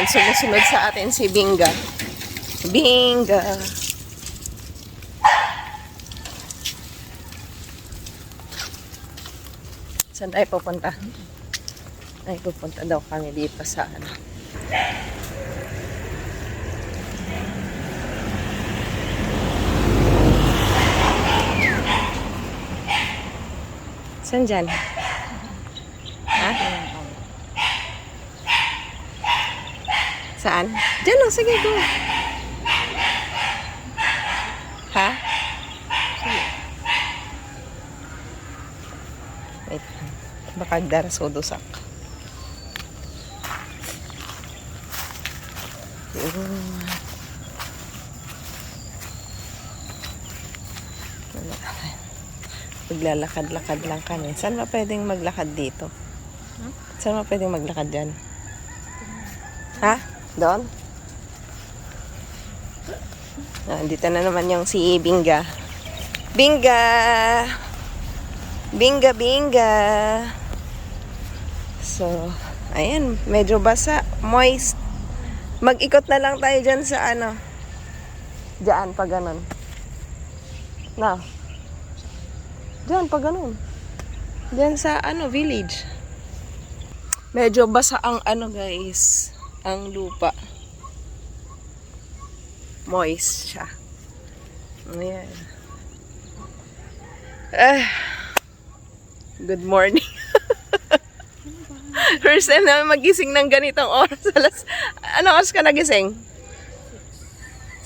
Ayan, sumusunod sa atin si Binga. Binga. Saan tayo pupunta? Ay, pupunta daw kami dito sa ano. Saan dyan? Ha? Saan? Dyan o, sige, go. Ha? Wait. Baka darasodosak. Maglalakad-lakad lang kami. Saan ba pwedeng maglakad dito? Saan ba pwedeng maglakad dyan? Ha? Doon? Dito na naman yung si Binga. Binga! Binga, Binga! So, ayan. Medyo basa. Moist. Mag-ikot na lang tayo dyan sa ano. Diyan, pa ganun. Na. Diyan, pa ganun. Diyan sa ano, village. Medyo basa ang ano guys. Ang lupa. Moist siya. Ayan. Good morning. First time namin magising ng ganitong oras. Ano oras ka nagising?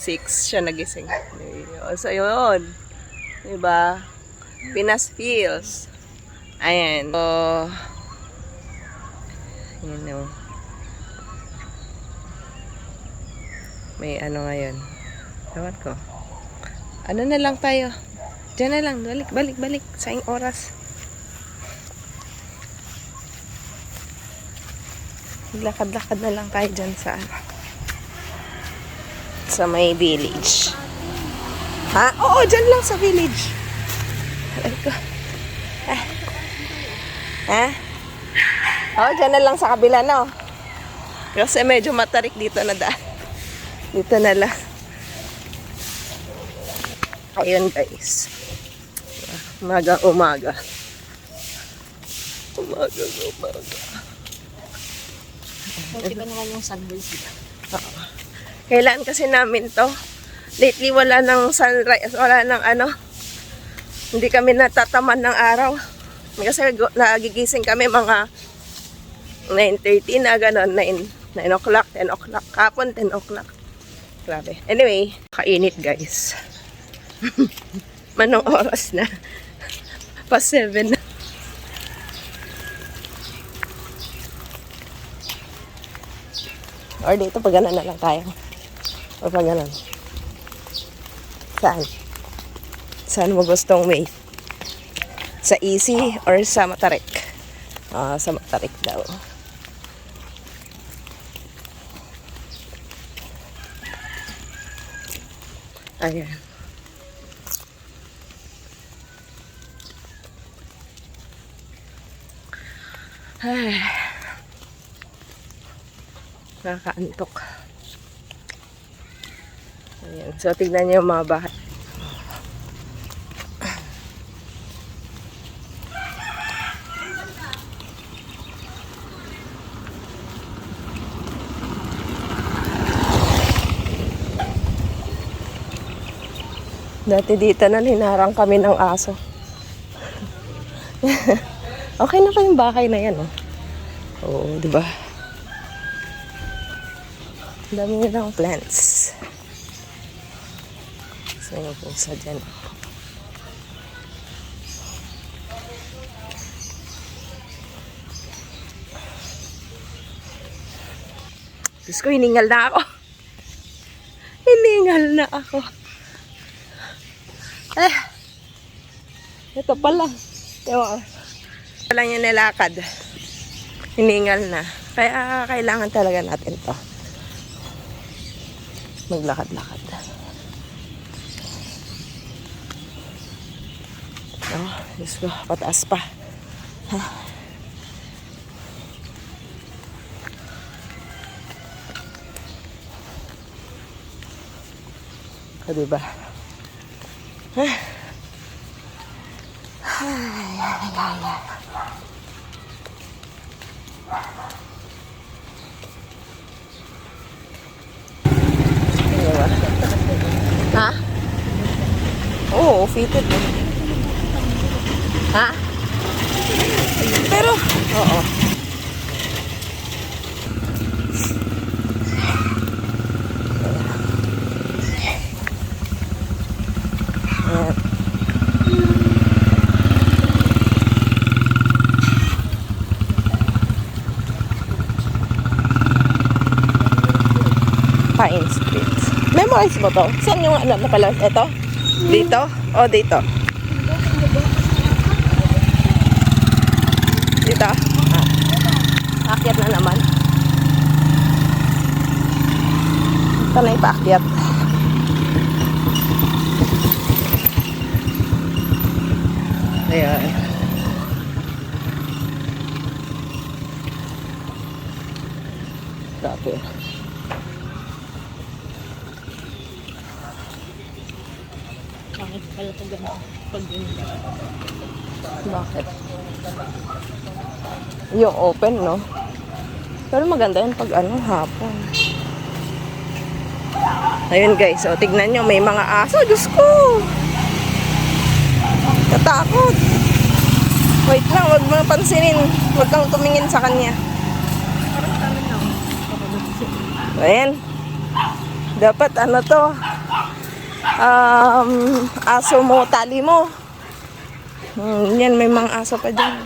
6 siya nagising. So, yun. Diba? Pinas Feels. Ayan. So, you know. May ano ngayon. Tawad ko. Ano na lang tayo? Diyan na lang. Balik. Saing oras. Lakad-lakad na lang tayo dyan sa may village. Ha? Oo, dyan lang sa village. Aray ko. Ha? Oo, dyan na lang sa kabila, no? Kasi medyo matarik dito na daan. Dito na lang. Ayun, guys. Umaga. Pwede ba naman yung sunrise dito? Oo. Kailan kasi namin to? Lately wala nang sunrise, wala nang ano. Hindi kami natataman ng araw. Kasi nagigising kami mga 9:30 na gano'n, 9 o'clock, 10 o'clock. Kapon 10 o'clock. Grabe. Anyway, kainit guys. Manong oras na? Past 7 na. Or dito, pag ganon na lang tayo. O pag ganon. Saan? Saan mo gustong way? Sa easy or sa matarik? Sa matarik daw. Ayan. Ay. Nakakaantok. Ayan. So, tignan niyo yung mga bahay. Dati dito na hinarang kami ng aso. Okay na pa yung bahay na yan, oh. Oo, di ba? Dami nilang plants. So, yung pusa dyan. Diyos ko, hiningal na ako. Hiningal na ako. Ito pala. Ito lang yung nilakad. Hiningal na. Kaya kailangan talaga natin to. Maglakad-lakad. Diyos ko, pataas pa. O, diba? Ay. Diba? Ha? Oo, fitted. Ha? Pero, oo. Pine Street. Memorize mo to? Saan yung alam na pala? Ito? Dito? O dito? Dito? Akyat na naman. Ito na yung paakyat. Ayan. Grabe. Bakit pala ito gano'n? Pag ganyan. Bakit? Yung open, no? Pero maganda yan pag hapon. Ayun guys, so tignan nyo, may mga aso. Diyos ko! Katakot! Wait lang, wag mo pansinin. Wag kang tumingin sa kanya. Ayan. Dapat to? Aso mo, tali mo. Yan, may mga aso pa dyan.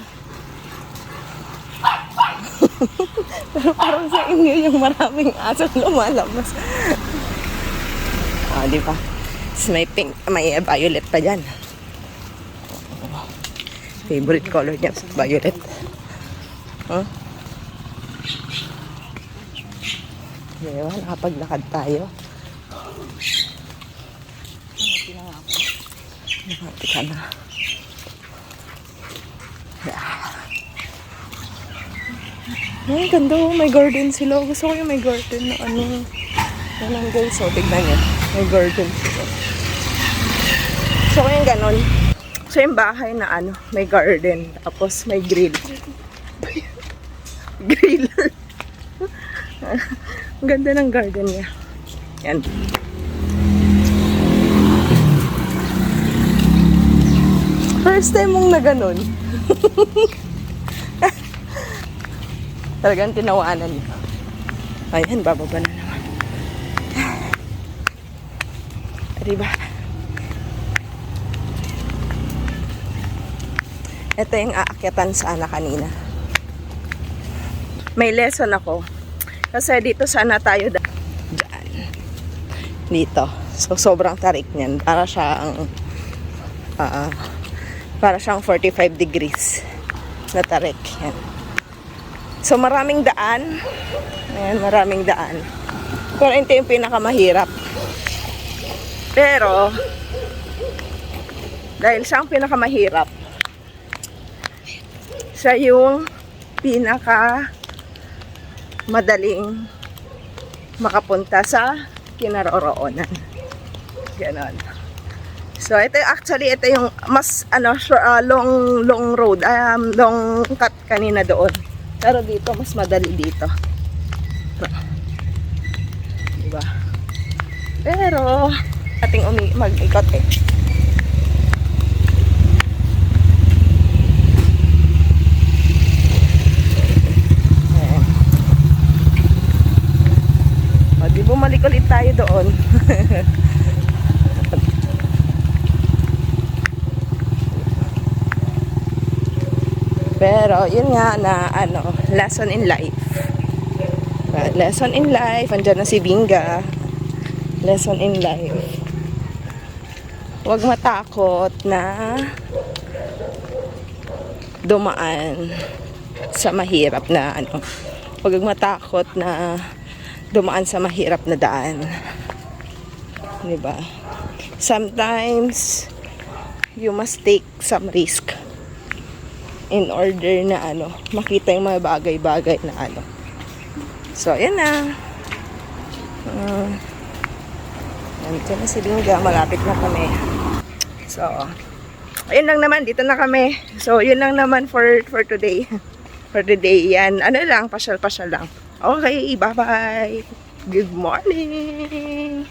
Pero parang sa inyo yung maraming aso lumalabas. Di ba? May pink, may violet pa dyan. Favorite color niya, violet. Huh? Diba? Nakapaglakad tayo. Nakapit ka na. Ay, ganda oh. May garden sila. Gusto ko yung may garden na Ganun guys. So, tignan nyo. May garden sila. Gusto ko yung ganon. So, yung bahay na may garden. Tapos, may grill. Griller. Ang ganda ng garden niya. Yan. First time mong na ganon. Talagang tinawanan niya. Ayan, bababa na naman. Diba? Ito yung aakyatan sana kanina. May lesson ako. Kasi dito sana tayo dyan. Dito. So, sobrang tarik niyan. Para siyang 45 degrees na tarik. Yan. So, maraming daan. Ayan, maraming daan. Pero ito yung pinakamahirap. Pero, dahil siya ang pinakamahirap, siya yung madaling makapunta sa kinaroroonan. Ganon. So, ito yung mas, long road, long cut kanina doon. Pero dito, mas madali dito. Diba? Pero, ating mag-ikot eh. Ayan. O, di bumalik ulit tayo doon. Pero, yun nga na, lesson in life. Lesson in life. Andyan na si Binga. Lesson in life. Huwag matakot na dumaan sa mahirap na, Huwag matakot na dumaan sa mahirap na daan. Diba? Sometimes, you must take some risk in order na makita yung mga bagay-bagay na So, ayan na. Diyan na si Lingga, malapit na kami. So, ayun lang naman, dito na kami. So, yun lang naman for today. For the day, yan. Ano lang, pasyal-pasyal lang. Okay, bye-bye. Good morning.